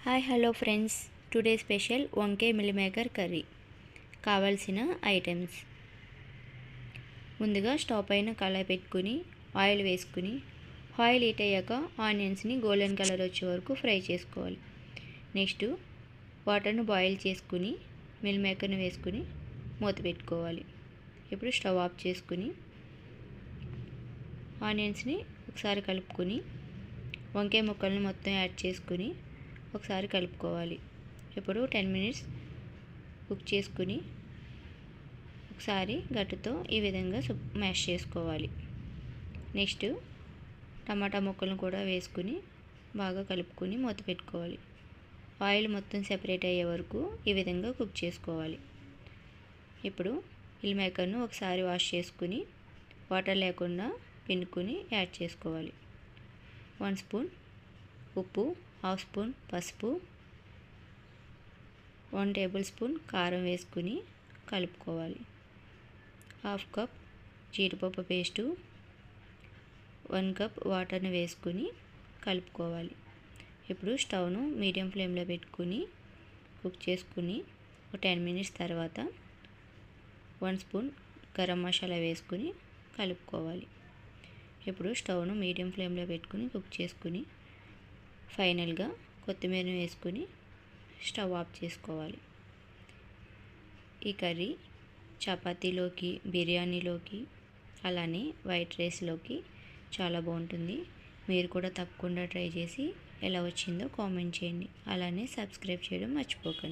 Hi hello friends, today special వంకాయ meal maker curry. కావాల్సిన items: ముందుగా స్టవ్ పైన కళాయి పెట్టుకుని ఆయిల్ వేసుకుని ఆయిల్ హీట్ అయ్యాక ఆనియన్స్ని గోల్డెన్ కలర్ వచ్చే వరకు ఫ్రై చేసుకోవాలి. నెక్స్ట్ వాటర్ను బాయిల్ చేసుకుని మిల్ మేకర్ని వేసుకుని మూత పెట్టుకోవాలి. ఇప్పుడు స్టవ్ ఆఫ్ చేసుకుని ఆనియన్స్ని ఒకసారి కలుపుకొని వంకాయ ముక్కల్ని మొత్తం యాడ్ చేసుకుని ఒకసారి కలుపుకోవాలి. ఇప్పుడు 10 మినిట్స్ కుక్ చేసుకుని ఒకసారి గట్టుతో ఈ విధంగా మ్యాష్ చేసుకోవాలి. నెక్స్ట్ టమాటా ముక్కలను కూడా వేసుకుని బాగా కలుపుకొని మూత పెట్టుకోవాలి. ఆయిల్ మొత్తం సెపరేట్ అయ్యే వరకు ఈ విధంగా కుక్ చేసుకోవాలి. ఇప్పుడు మిల్ మేకర్ను ఒకసారి వాష్ చేసుకుని వాటర్ లేకుండా పిండుకొని యాడ్ చేసుకోవాలి. 1 స్పూన్ ఉప్పు, 1/2 స్పూన్ పసుపు, 1 టేబుల్ స్పూన్ కారం వేసుకుని కలుపుకోవాలి. 1/2 కప్ జీడిపప్పు పేస్టు, 1 కప్ వాటర్ని వేసుకుని కలుపుకోవాలి. ఇప్పుడు స్టవ్ను మీడియం ఫ్లేమ్లో పెట్టుకుని కుక్ చేసుకుని 10 మినిట్స్ తర్వాత 1 స్పూన్ గరం మసాలా వేసుకుని కలుపుకోవాలి. ఇప్పుడు స్టవ్ను మీడియం ఫ్లేమ్లో పెట్టుకుని కుక్ చేసుకుని ఫైనల్గా కొత్తిమీరని వేసుకుని స్టవ్ ఆఫ్ చేసుకోవాలి. ఈ కర్రీ చపాతీలోకి, బిర్యానీలోకి, అలానే వైట్ రైస్లోకి చాలా బాగుంటుంది. మీరు కూడా తప్పకుండా ట్రై చేసి ఎలా వచ్చిందో కామెంట్ చేయండి. అలానే సబ్స్క్రైబ్ చేయడం మర్చిపోకండి.